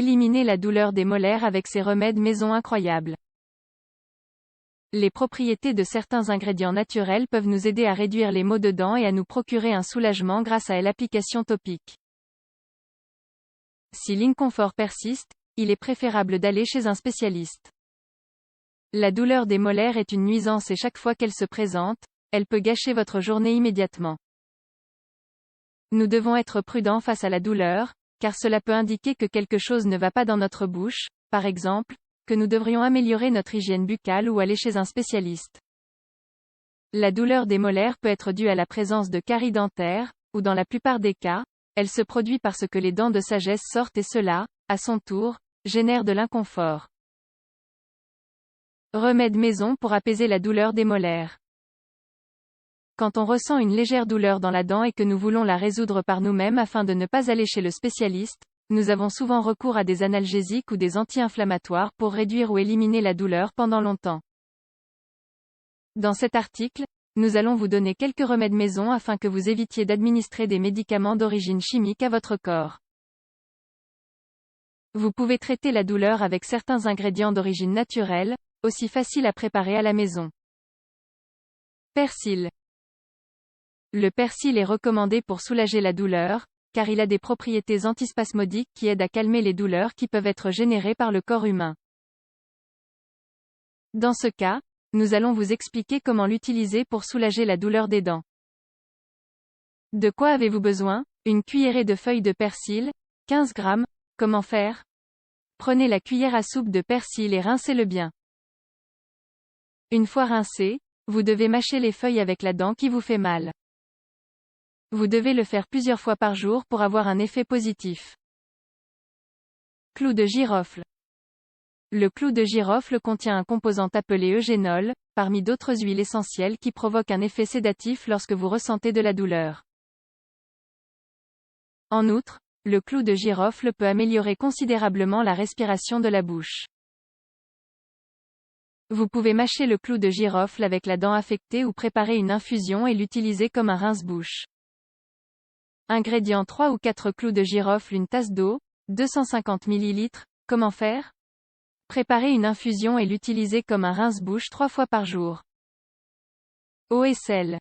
Éliminez la douleur des molaires avec ces remèdes maison incroyables. Les propriétés de certains ingrédients naturels peuvent nous aider à réduire les maux de dents et à nous procurer un soulagement grâce à l'application topique. Si l'inconfort persiste, il est préférable d'aller chez un spécialiste. La douleur des molaires est une nuisance et chaque fois qu'elle se présente, elle peut gâcher votre journée immédiatement. Nous devons être prudents face à la douleur, car cela peut indiquer que quelque chose ne va pas dans notre bouche, par exemple, que nous devrions améliorer notre hygiène buccale ou aller chez un spécialiste. La douleur des molaires peut être due à la présence de caries dentaires, ou dans la plupart des cas, elle se produit parce que les dents de sagesse sortent et cela, à son tour, génère de l'inconfort. Remède maison pour apaiser la douleur des molaires. Quand on ressent une légère douleur dans la dent et que nous voulons la résoudre par nous-mêmes afin de ne pas aller chez le spécialiste, nous avons souvent recours à des analgésiques ou des anti-inflammatoires pour réduire ou éliminer la douleur pendant longtemps. Dans cet article, nous allons vous donner quelques remèdes maison afin que vous évitiez d'administrer des médicaments d'origine chimique à votre corps. Vous pouvez traiter la douleur avec certains ingrédients d'origine naturelle, aussi faciles à préparer à la maison. Persil. Le persil est recommandé pour soulager la douleur, car il a des propriétés antispasmodiques qui aident à calmer les douleurs qui peuvent être générées par le corps humain. Dans ce cas, nous allons vous expliquer comment l'utiliser pour soulager la douleur des dents. De quoi avez-vous besoin? Une cuillerée de feuilles de persil, 15 grammes. Comment faire? Prenez la cuillère à soupe de persil et rincez-le bien. Une fois rincé, vous devez mâcher les feuilles avec la dent qui vous fait mal. Vous devez le faire plusieurs fois par jour pour avoir un effet positif. Clou de girofle. Le clou de girofle contient un composant appelé eugénol, parmi d'autres huiles essentielles qui provoquent un effet sédatif lorsque vous ressentez de la douleur. En outre, le clou de girofle peut améliorer considérablement la respiration de la bouche. Vous pouvez mâcher le clou de girofle avec la dent affectée ou préparer une infusion et l'utiliser comme un rince-bouche. Ingrédients 3 ou 4 clous de girofle, une tasse d'eau, 250 ml. Comment faire? Préparer une infusion et l'utiliser comme un rince-bouche 3 fois par jour. Eau et sel.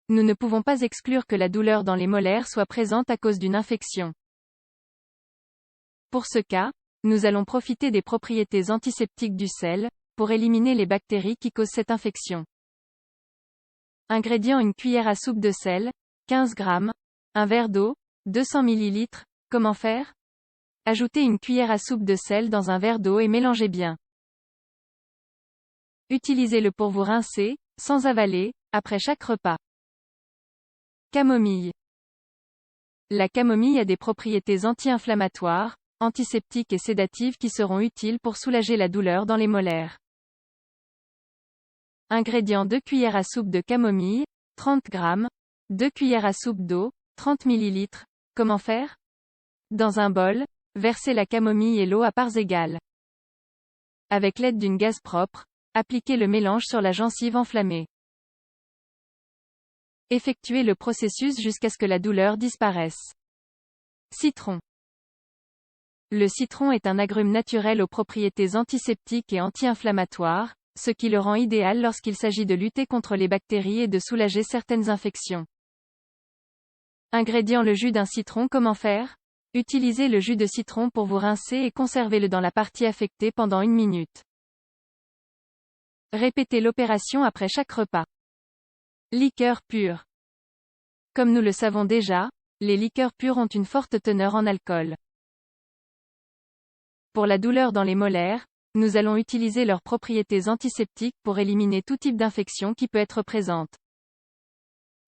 Nous ne pouvons pas exclure que la douleur dans les molaires soit présente à cause d'une infection. Pour ce cas, nous allons profiter des propriétés antiseptiques du sel, pour éliminer les bactéries qui causent cette infection. Ingrédients: une cuillère à soupe de sel, 15 grammes, un verre d'eau, 200 ml. Comment faire? Ajoutez une cuillère à soupe de sel dans un verre d'eau et mélangez bien. Utilisez-le pour vous rincer, sans avaler, après chaque repas. Camomille. La camomille a des propriétés anti-inflammatoires, antiseptiques et sédatives qui seront utiles pour soulager la douleur dans les molaires. Ingrédients: 2 cuillères à soupe de camomille, 30 grammes, 2 cuillères à soupe d'eau, 30 ml. Comment faire? Dans un bol, versez la camomille et l'eau à parts égales. Avec l'aide d'une gaze propre, appliquez le mélange sur la gencive enflammée. Effectuez le processus jusqu'à ce que la douleur disparaisse. Citron. Le citron est un agrume naturel aux propriétés antiseptiques et anti-inflammatoires, ce qui le rend idéal lorsqu'il s'agit de lutter contre les bactéries et de soulager certaines infections. Ingrédients: le jus d'un citron. Comment faire? Utilisez le jus de citron pour vous rincer et conservez-le dans la partie affectée pendant 1 minute. Répétez l'opération après chaque repas. Liqueur pure. Comme nous le savons déjà, les liqueurs pures ont une forte teneur en alcool. Pour la douleur dans les molaires, nous allons utiliser leurs propriétés antiseptiques pour éliminer tout type d'infection qui peut être présente.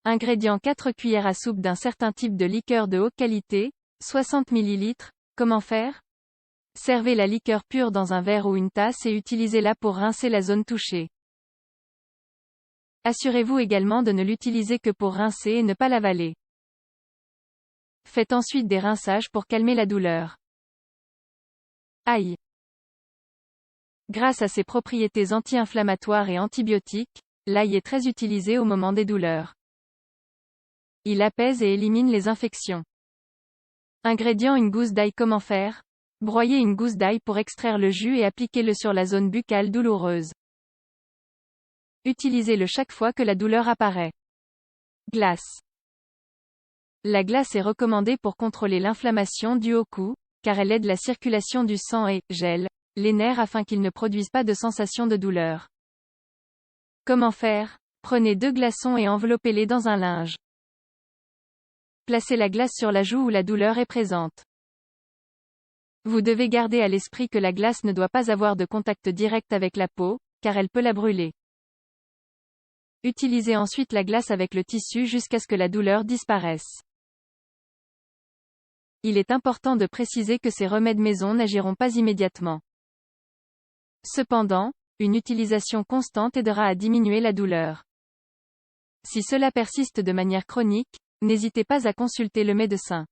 Ingrédients: 4 cuillères à soupe d'un certain type de liqueur de haute qualité, 60 ml. Comment faire? Servez la liqueur pure dans un verre ou une tasse et utilisez-la pour rincer la zone touchée. Assurez-vous également de ne l'utiliser que pour rincer et ne pas l'avaler. Faites ensuite des rinçages pour calmer la douleur. Ail. Grâce à ses propriétés anti-inflammatoires et antibiotiques, l'ail est très utilisé au moment des douleurs. Il apaise et élimine les infections. Ingrédients: une gousse d'ail. Comment faire? Broyez une gousse d'ail pour extraire le jus et appliquez-le sur la zone buccale douloureuse. Utilisez-le chaque fois que la douleur apparaît. Glace. La glace est recommandée pour contrôler l'inflammation due au cou, car elle aide la circulation du sang et gèle les nerfs afin qu'ils ne produisent pas de sensation de douleur. Comment faire? Prenez 2 glaçons et enveloppez-les dans un linge. Placez la glace sur la joue où la douleur est présente. Vous devez garder à l'esprit que la glace ne doit pas avoir de contact direct avec la peau, car elle peut la brûler. Utilisez ensuite la glace avec le tissu jusqu'à ce que la douleur disparaisse. Il est important de préciser que ces remèdes maison n'agiront pas immédiatement. Cependant, une utilisation constante aidera à diminuer la douleur. Si cela persiste de manière chronique, n'hésitez pas à consulter le médecin.